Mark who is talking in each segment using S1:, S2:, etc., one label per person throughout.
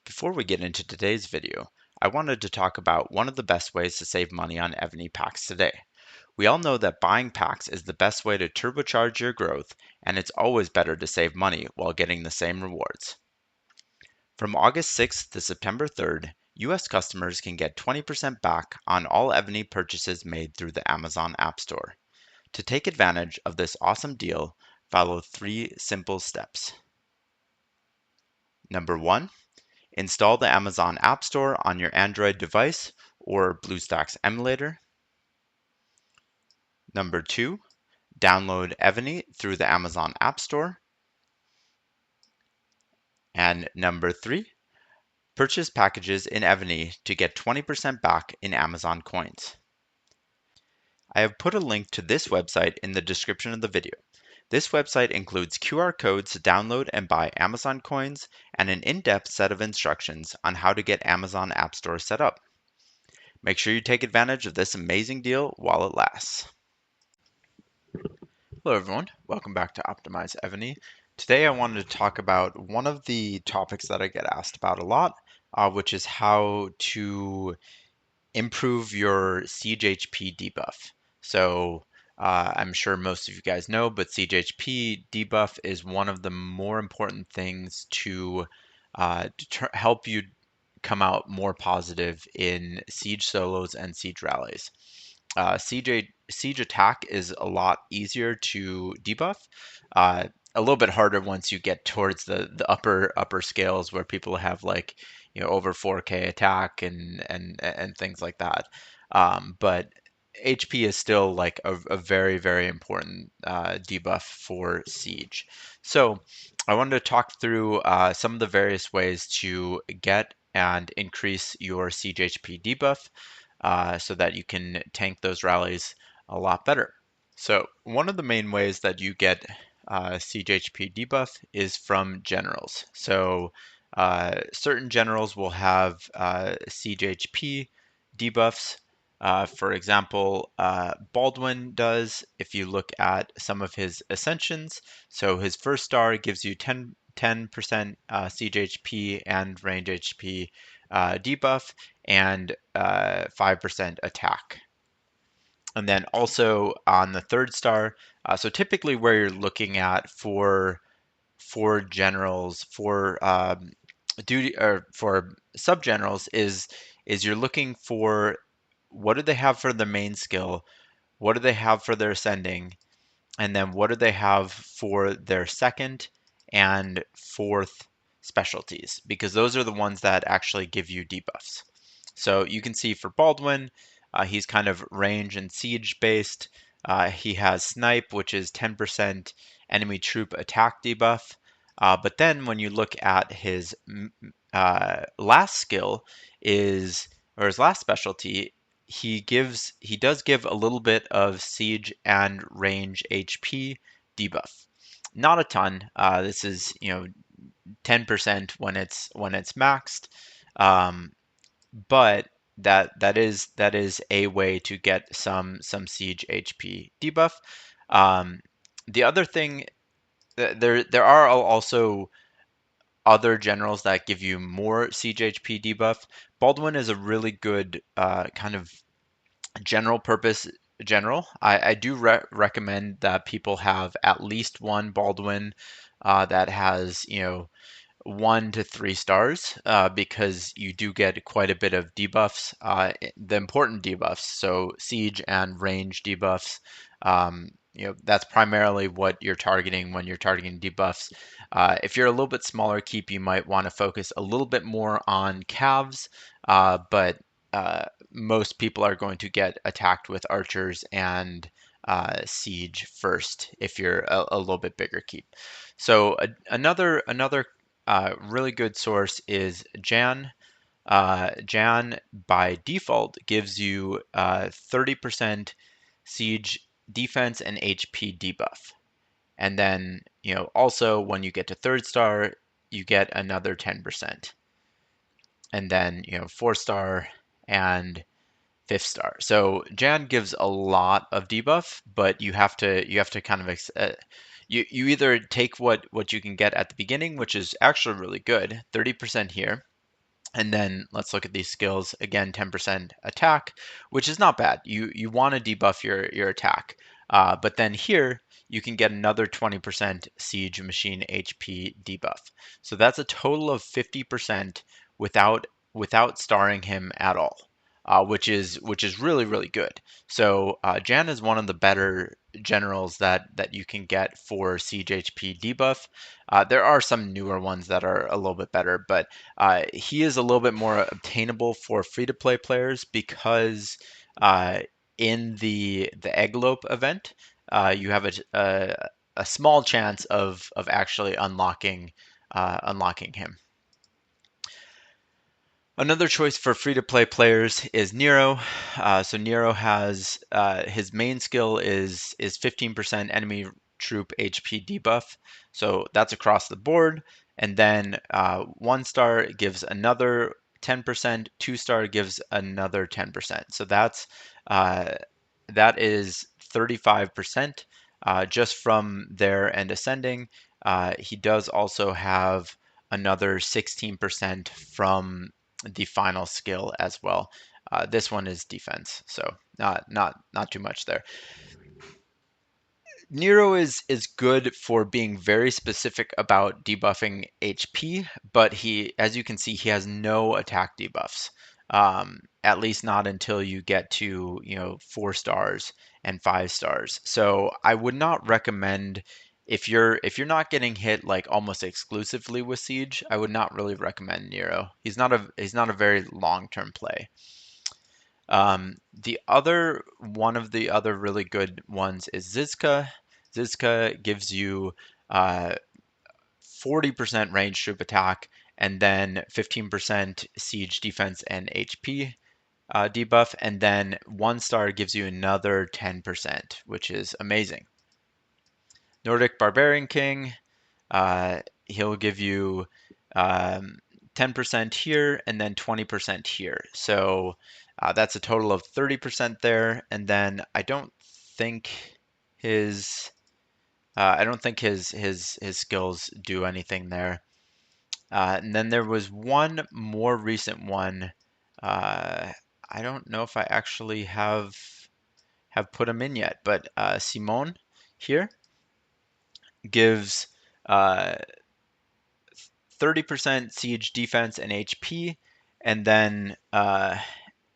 S1: Before we get into today's video, I wanted to talk about one of the best ways to save money on Evony packs today. We all know that buying packs is the best way to turbocharge your growth, and it's always better to save money while getting the same rewards. From August 6th to September 3rd, US customers can get 20% back on all Evony purchases made through the Amazon App Store. To take advantage of this awesome deal, follow 3 simple steps. Number 1. Install the Amazon App Store on your Android device or BlueStacks emulator. Number 2, download Evony through the Amazon App Store. And number 3, purchase packages in Evony to get 20% back in Amazon coins. I have put a link to this website in the description of the video. This website includes QR codes to download and buy Amazon coins and an in-depth set of instructions on how to get Amazon App Store set up. Make sure you take advantage of this amazing deal while it lasts. Hello everyone, welcome back to Optimize Evony. Today I wanted to talk about one of the topics that I get asked about a lot, which is how to improve your Siege HP debuff. So I'm sure most of you guys know, but Siege HP debuff is one of the more important things to help you come out more positive in Siege solos and Siege rallies. Siege attack is a lot easier to debuff. A little bit harder once you get towards the upper scales where people have like over 4K attack and things like that. But HP is still like a very important debuff for Siege. So I wanted to talk through some of the various ways to get and increase your Siege HP debuff so that you can tank those rallies a lot better. So one of the main ways that you get Siege HP debuff is from generals. So certain generals will have Siege HP debuffs. For example, Baldwin does, if you look at some of his ascensions. So his first star gives you 10% Siege HP and range HP debuff and 5% attack. And then also on the third star, so typically where you're looking at for generals, for duty or for sub generals is you're looking for what do they have for the main skill, what do they have for their ascending, and then what do they have for their second and fourth specialties, because those are the ones that actually give you debuffs. So you can see for Baldwin, he's kind of range and siege based. He has snipe, which is 10% enemy troop attack debuff. But then when you look at his last skill or his last specialty, he does give a little bit of siege and range HP debuff. Not a ton. This is 10% when it's maxed. But that is a way to get some siege HP debuff. The other thing, there are also other generals that give you more siege HP debuff. Baldwin is a really good kind of general purpose general. I do recommend that people have at least one Baldwin that has 1 to 3 stars because you do get quite a bit of debuffs, the important debuffs, so siege and range debuffs. That's primarily what you're targeting when you're targeting debuffs. If you're a little bit smaller keep, you might want to focus a little bit more on calves, but most people are going to get attacked with archers and siege first if you're a little bit bigger keep. So another really good source is Jan. Jan by default gives you 30% siege defense and HP debuff. And then, also when you get to third star, you get another 10%. And then, 4 star and 5th star. So Jan gives a lot of debuff, but you have to kind of you either take what you can get at the beginning, which is actually really good, 30% here, And then let's look at these skills again. 10% attack, which is not bad. You want to debuff your attack, but then here you can get another 20% siege machine HP debuff. So that's a total of 50% without starring him at all, which is really good. So Jan is one of the better generals that you can get for siege HP debuff. There are some newer ones that are a little bit better, but he is a little bit more obtainable for free-to-play players because uh, in the Egglope event, you have a small chance of actually unlocking him. Another choice for free-to-play players is Nero. So Nero has his main skill is 15% enemy troop HP debuff. So that's across the board. And then 1 star gives another 10%. 2 star gives another 10%. So uh, that is 35% just from there and ascending. He does also have another 16% from the final skill as well. This one is defense, so not too much there. Nero is good for being very specific about debuffing HP, but as you can see, he has no attack debuffs. At least not until you get to 4 stars and 5 stars. So I would not recommend if you're not getting hit like almost exclusively with Siege, I would not really recommend Nero. He's not a very long-term play. The other one of the other really good ones is Zizka. Zizka gives you 40% range troop attack and then 15% siege defense and HP debuff, and then 1 star gives you another 10%, which is amazing. Nordic Barbarian King, he'll give you 10% here and then 20% here. So that's a total of 30% there. And then his I don't think his skills do anything there. And then there was one more recent one. I don't know if I actually have put him in yet, but Simone here gives uh, 30% siege defense and HP, and then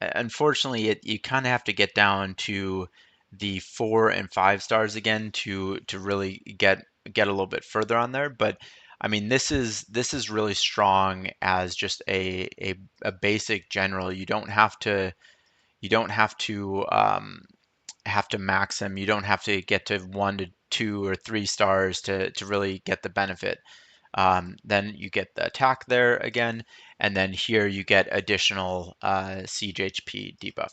S1: unfortunately you kind of have to get down to the 4 and 5 stars again to really get a little bit further on there. But I mean, this is really strong as just a basic general. You don't have to max him. You don't have to get to 1 to 2 or 3 stars to really get the benefit. Then you get the attack there again, and then here you get additional siege HP debuff.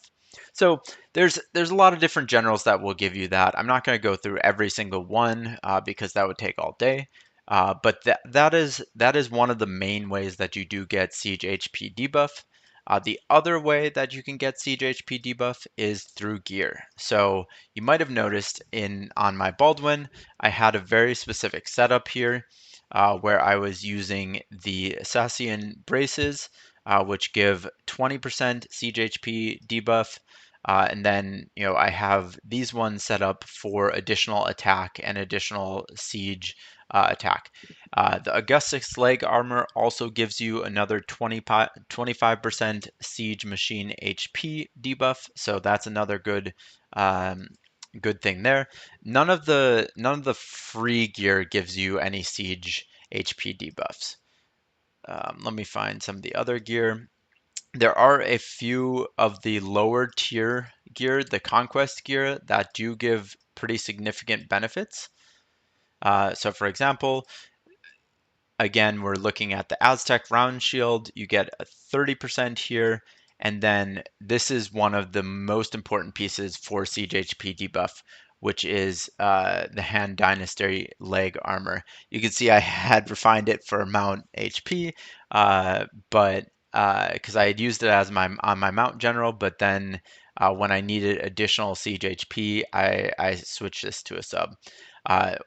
S1: So there's a lot of different generals that will give you that. I'm not going to go through every single one because that would take all day. But that is one of the main ways that you do get siege HP debuff. The other way that you can get siege HP debuff is through gear. So you might have noticed on my Baldwin, I had a very specific setup here where I was using the Sassian braces, which give 20% siege HP debuff. And then, I have these ones set up for additional attack and additional siege attack. The Augustus leg armor also gives you another 25% siege machine HP debuff, so that's another good thing there. None of the free gear gives you any siege HP debuffs. Let me find some of the other gear. There are a few of the lower tier gear, the conquest gear, that do give pretty significant benefits. So for example, again, we're looking at the Aztec round shield. You get a 30% here. And then this is one of the most important pieces for Siege HP debuff, which is the Han Dynasty leg armor. You can see I had refined it for mount HP, but because I had used it as on my mount general, but then when I needed additional Siege HP, I switched this to a sub.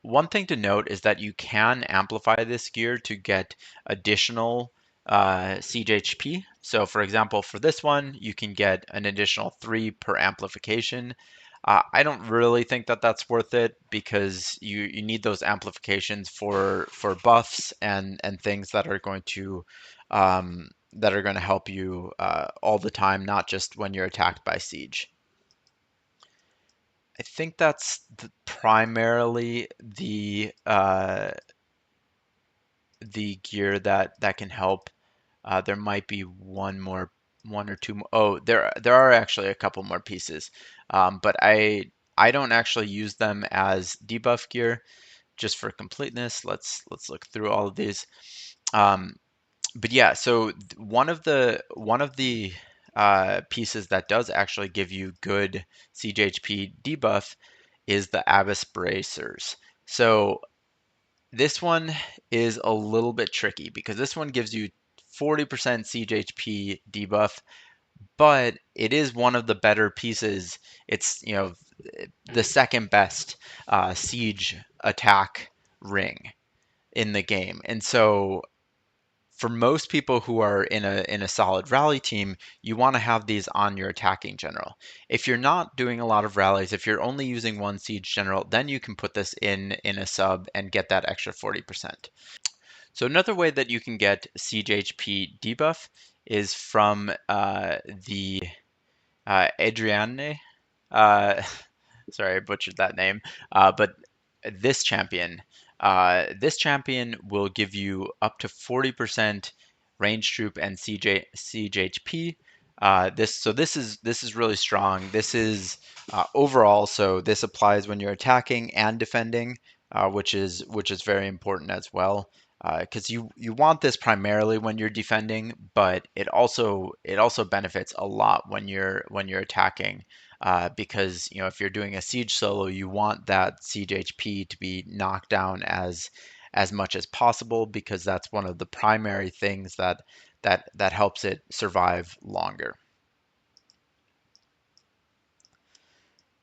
S1: One thing to note is that you can amplify this gear to get additional Siege HP. So for example, for this one, you can get an additional 3 per amplification. I don't really think that that's worth it because you need those amplifications for buffs and things that are going to help you all the time, not just when you're attacked by siege. I think that's primarily the gear that can help. There might be one or two more. Oh, there are actually a couple more pieces, but I don't actually use them as debuff gear. Just for completeness, let's look through all of these. Um, but yeah, so one of the pieces that does actually give you good siege HP debuff is the Abyss Bracers. So this one is a little bit tricky because this one gives you 40% siege HP debuff, but it is one of the better pieces. It's, the second best siege attack ring in the game. And so for most people who are in a solid rally team, you want to have these on your attacking general. If you're not doing a lot of rallies, if you're only using one siege general, then you can put this in a sub and get that extra 40%. So another way that you can get siege HP debuff is from the Adriane. Uh, Sorry, I butchered that name. But this champion, this champion will give you up to 40% range troop and siege HP. This is really strong. This is overall, so this applies when you're attacking and defending, which is very important as well. Because you want this primarily when you're defending, but it also benefits a lot when you're attacking, because if you're doing a siege solo, you want that siege HP to be knocked down as much as possible because that's one of the primary things that helps it survive longer.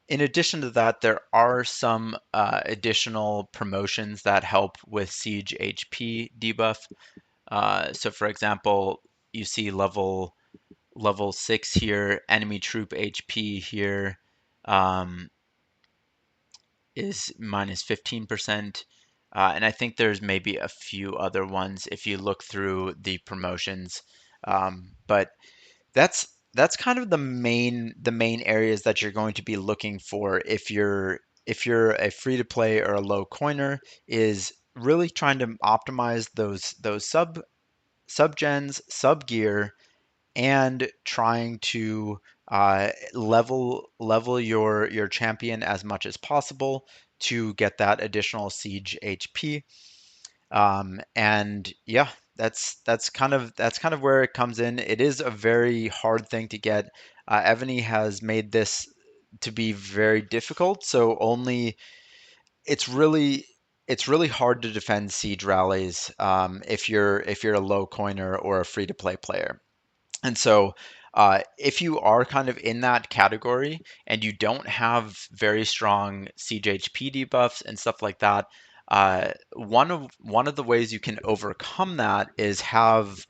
S1: In addition to that, there are some additional promotions that help with siege HP debuff. So, for example, you see level 6 here, enemy troop HP here. Um, is minus 15%. And I think there's maybe a few other ones if you look through the promotions. But that's kind of the main areas that you're going to be looking for if you're a free to play or a low coiner, is really trying to optimize those sub gens, sub gear, and trying to level your champion as much as possible to get that additional siege HP. And yeah, that's kind of where it comes in. It is a very hard thing to get. Evony has made this to be very difficult, so only it's really it's really hard to defend siege rallies, if you're a low coiner or a free to play player. And so, if you are kind of in that category and you don't have very strong siege HP debuffs and stuff like that, one of the ways you can overcome that is have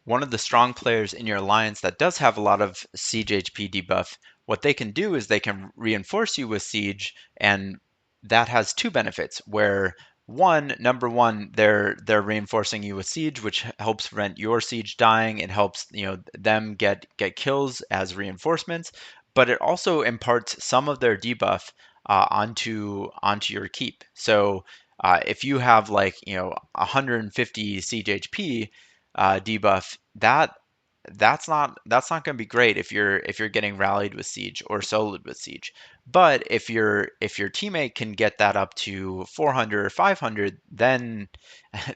S1: one of the strong players in your alliance that does have a lot of siege HP debuff. What they can do is they can reinforce you with siege, and that has two benefits. Where number one, they're reinforcing you with siege, which helps prevent your siege dying. It helps them get kills as reinforcements, but it also imparts some of their debuff onto your keep. So if you have like 150 siege HP debuff, that's not going to be great if you're getting rallied with siege or soloed with siege. But if your teammate can get that up to 400 or 500, then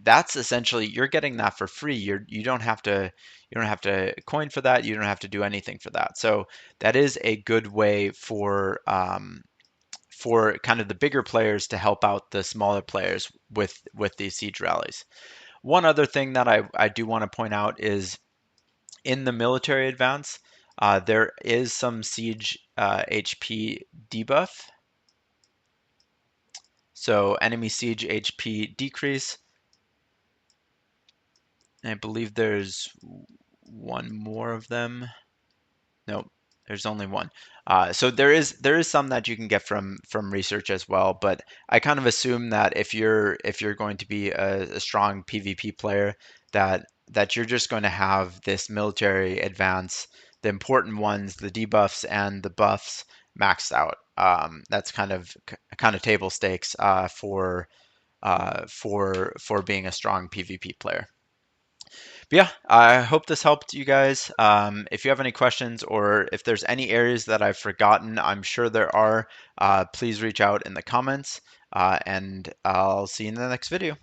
S1: that's essentially you're getting that for free. You don't have to coin for that. You don't have to do anything for that. So that is a good way for kind of the bigger players to help out the smaller players with these siege rallies. One other thing that I do want to point out is in the military advance, there is some siege HP debuff. So enemy siege HP decrease. And I believe there's one more of them. Nope, there's only one. So there is some that you can get from research as well, but I kind of assume that if you're going to be a strong PvP player, that you're just going to have this military advance, the important ones, the debuffs and the buffs maxed out. That's kind of table stakes for being a strong PvP player. But yeah, I hope this helped you guys. If you have any questions or if there's any areas that I've forgotten, I'm sure there are, please reach out in the comments, and I'll see you in the next video.